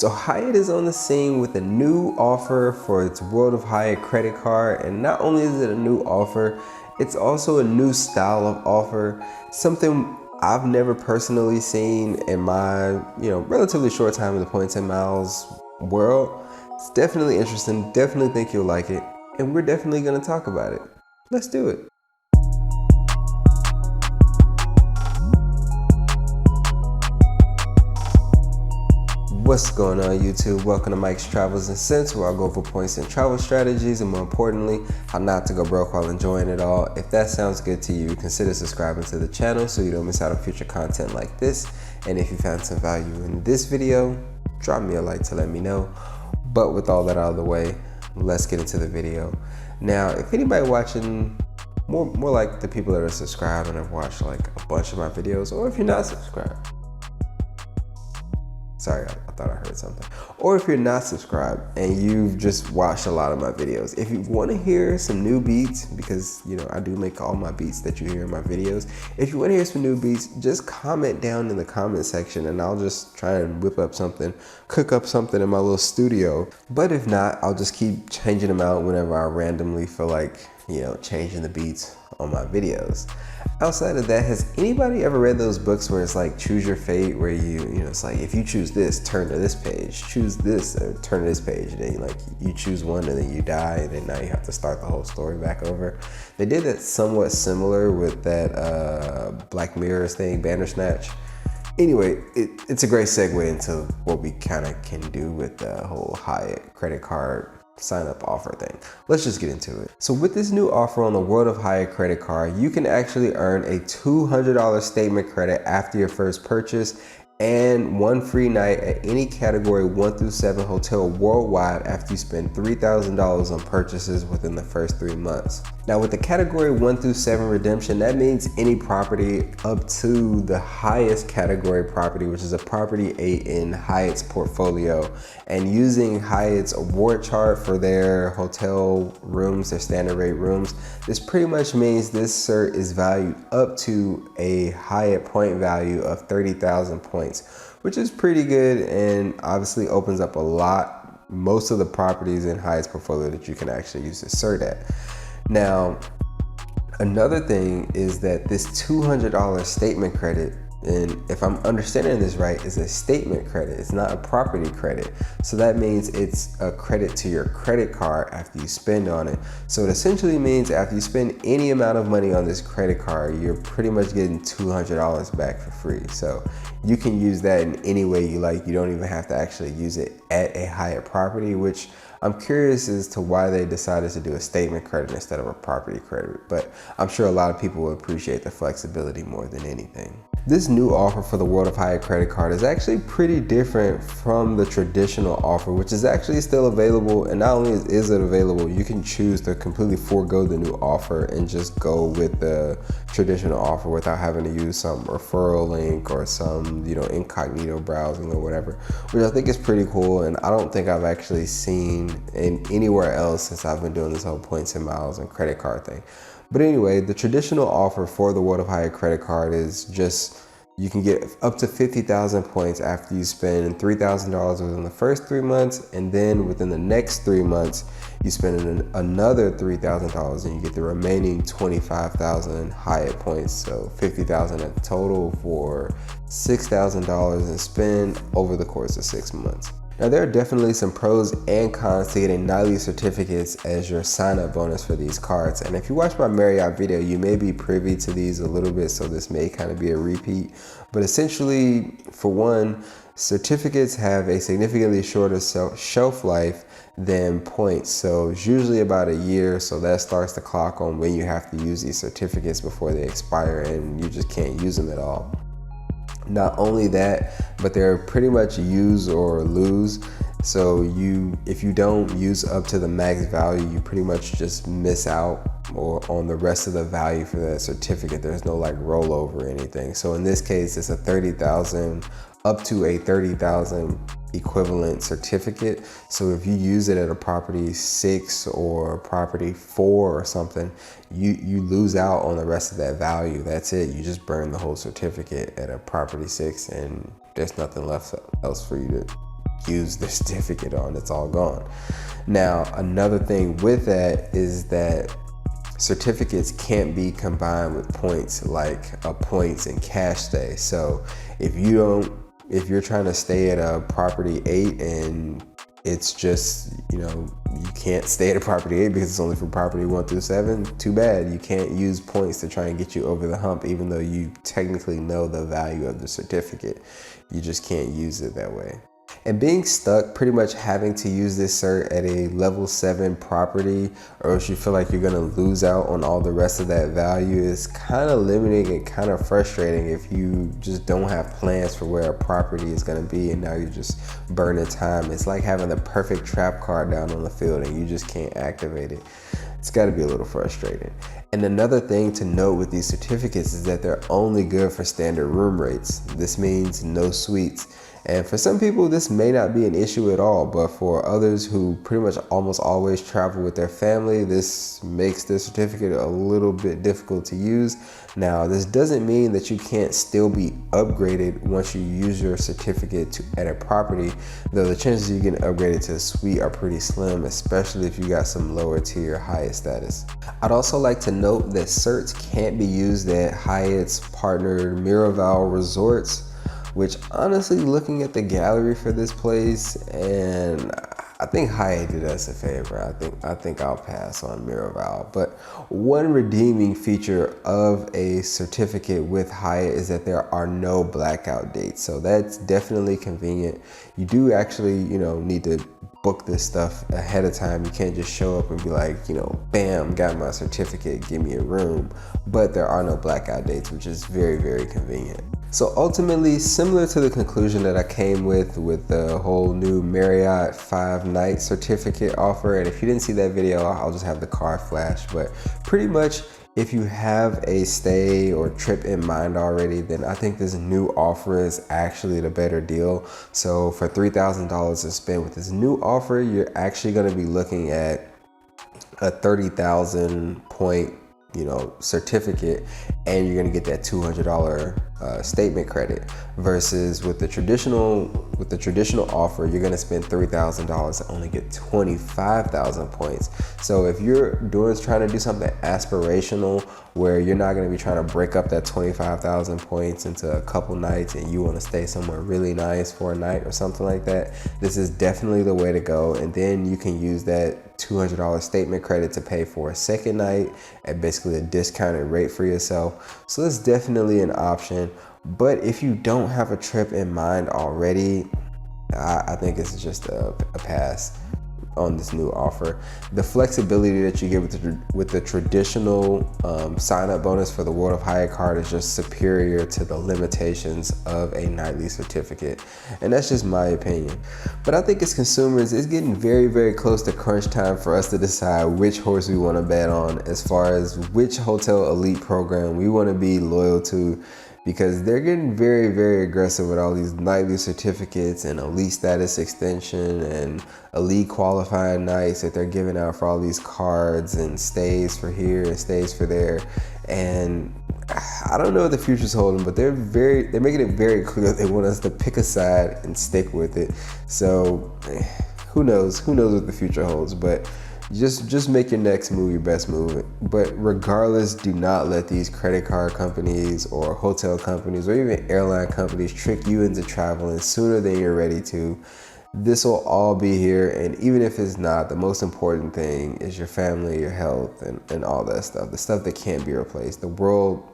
So Hyatt is on the scene with a new offer for its World of Hyatt credit card, and not only is it a new offer, it's also a new style of offer, something I've never personally seen in my, relatively short time in the points and miles world. It's definitely interesting, definitely think you'll like it, and we're definitely gonna talk about it. Let's do it. What's going on YouTube? Welcome to Mike's Travels and Cents, where I go over points and travel strategies, and more importantly, how not to go broke while enjoying it all. If that sounds good to you, consider subscribing to the channel so you don't miss out on future content like this. And if you found some value in this video, drop me a like to let me know. But with all that out of the way, let's get into the video. Now, if anybody watching, more like the people that are subscribed and have watched like a bunch of my videos, or if you're not subscribed, sorry, I thought I heard something. Or if you're not subscribed and you've just watched a lot of my videos, if you want to hear some new beats, because I do make all my beats that you hear in my videos. If you want to hear some new beats, just comment down in the comment section and I'll just try and whip up something, cook up something in my little studio. But if not, I'll just keep changing them out whenever I randomly feel like, changing the beats on my videos. Outside of that, has anybody ever read those books where it's like choose your fate, where it's like if you choose this, turn to this page, choose this, or turn to this page, and then you choose one and then you die, and then now you have to start the whole story back over. They did that somewhat similar with that Black Mirror thing, Bandersnatch. Anyway, it's a great segue into what we kind of can do with the whole Hyatt credit card sign up offer thing. Let's just get into it. So with this new offer on the World of Hyatt credit card, you can actually earn a $200 statement credit after your first purchase and one free night at any category 1 through 7 hotel worldwide after you spend $3,000 on purchases within the first 3 months. Now with the category 1 through 7 redemption, that means any property up to the highest category property, which is a property 8 in Hyatt's portfolio. And using Hyatt's award chart for their hotel rooms, their standard rate rooms, this pretty much means this cert is valued up to a Hyatt point value of 30,000 points, which is pretty good and obviously opens up most of the properties in Hyatt's portfolio that you can actually use this cert at. Now, another thing is that this $200 statement credit, and if I'm understanding this right, is a statement credit. It's not a property credit. So that means it's a credit to your credit card after you spend on it. So it essentially means after you spend any amount of money on this credit card, you're pretty much getting $200 back for free. So you can use that in any way you like. You don't even have to actually use it at a Hyatt property, which I'm curious as to why they decided to do a statement credit instead of a property credit, but I'm sure a lot of people will appreciate the flexibility more than anything. This new offer for the World of Hyatt credit card is actually pretty different from the traditional offer, which is actually still available. And not only is it available, you can choose to completely forego the new offer and just go with the traditional offer without having to use some referral link or some, incognito browsing or whatever, which I think is pretty cool. And I don't think I've actually seen in anywhere else since I've been doing this whole points and miles and credit card thing. But anyway, the traditional offer for the World of Hyatt credit card is just, you can get up to 50,000 points after you spend $3,000 within the first 3 months, and then within the next 3 months, you spend another $3,000 and you get the remaining 25,000 Hyatt points. So 50,000 in total for $6,000 in spend over the course of 6 months. Now there are definitely some pros and cons to getting nightly certificates as your sign-up bonus for these cards. And if you watch my Marriott video, you may be privy to these a little bit, so this may kind of be a repeat. But essentially, for one, certificates have a significantly shorter shelf life than points. So it's usually about a year, so that starts the clock on when you have to use these certificates before they expire and you just can't use them at all. Not only that, but they're pretty much use or lose. So if you don't use up to the max value, you pretty much just miss out on the rest of the value for that certificate. There's no like rollover or anything. So in this case, it's a 30,000 up to a 30,000 equivalent certificate. So if you use it at a property 6 or property 4 or something, you lose out on the rest of that value. That's it. You just burn the whole certificate at a property 6 and there's nothing left else for you use the certificate on. It's all gone. Now, another thing with that is that certificates can't be combined with points, like a points and cash stay. So if you're trying to stay at a property 8 and it's just, you can't stay at a property 8 because it's only for property 1 through 7, too bad. You can't use points to try and get you over the hump, even though you technically know the value of the certificate. You just can't use it that way. And being stuck pretty much having to use this cert at a level 7 property, or else you feel like you're gonna lose out on all the rest of that value, is kind of limiting and kind of frustrating if you just don't have plans for where a property is gonna be and now you're just burning time. It's like having the perfect trap card down on the field and you just can't activate it. It's gotta be a little frustrating. And another thing to note with these certificates is that they're only good for standard room rates. This means no suites. And for some people, this may not be an issue at all, but for others who pretty much almost always travel with their family, this makes the certificate a little bit difficult to use. Now, this doesn't mean that you can't still be upgraded once you use your certificate at a property, though the chances you get upgraded to a suite are pretty slim, especially if you got some lower tier Hyatt status. I'd also like to note that certs can't be used at Hyatt's partnered Miraval resorts, which honestly, looking at the gallery for this place, and I think Hyatt did us a favor. I think I'll pass on Miraval. But one redeeming feature of a certificate with Hyatt is that there are no blackout dates. So that's definitely convenient. You do actually, need to book this stuff ahead of time. You can't just show up and be like, bam, got my certificate, give me a room. But there are no blackout dates, which is very, very convenient. So ultimately, similar to the conclusion that I came with the whole new Marriott 5-night certificate offer, and if you didn't see that video, I'll just have the card flash, but pretty much if you have a stay or trip in mind already, then I think this new offer is actually the better deal. So for $3,000 to spend with this new offer, you're actually going to be looking at a 30,000 point certificate, and you're gonna get that $200 statement credit, versus with the traditional offer, you're gonna spend $3,000 and only get 25,000 points. So if you're trying to do something aspirational where you're not gonna be trying to break up that 25,000 points into a couple nights and you want to stay somewhere really nice for a night or something like that, this is definitely the way to go. And then you can use that $200 statement credit to pay for a second night at basically a discounted rate for yourself. So that's definitely an option. But if you don't have a trip in mind already, I think it's just a pass on this new offer. The flexibility that you get with the traditional sign-up bonus for the World of Hyatt card is just superior to the limitations of a nightly certificate, and that's just my opinion. But I think as consumers, it's getting very, very close to crunch time for us to decide which horse we want to bet on as far as which hotel elite program we want to be loyal to, because they're getting very, very aggressive with all these nightly certificates and elite status extension and elite qualifying nights that they're giving out for all these cards and stays for here and stays for there. And I don't know what the future's holding, but they're making it very clear they want us to pick a side and stick with it. So who knows what the future holds, but just make your next move your best move. But regardless, do not let these credit card companies or hotel companies or even airline companies trick you into traveling sooner than you're ready to. This will all be here, and even if it's not, the most important thing is your family, your health, and all that stuff, the stuff that can't be replaced. The world,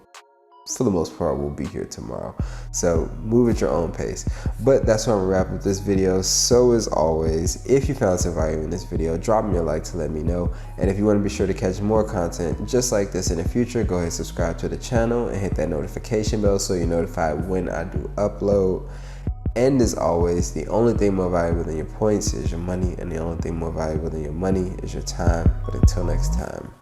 for the most part, will be here tomorrow. So move at your own pace. But that's where I'm gonna wrap up this video. So as always, if you found some value in this video, drop me a like to let me know. And if you want to be sure to catch more content just like this in the future, go ahead and subscribe to the channel and hit that notification bell so you're notified when I do upload. And as always, the only thing more valuable than your points is your money, and the only thing more valuable than your money is your time. But until next time.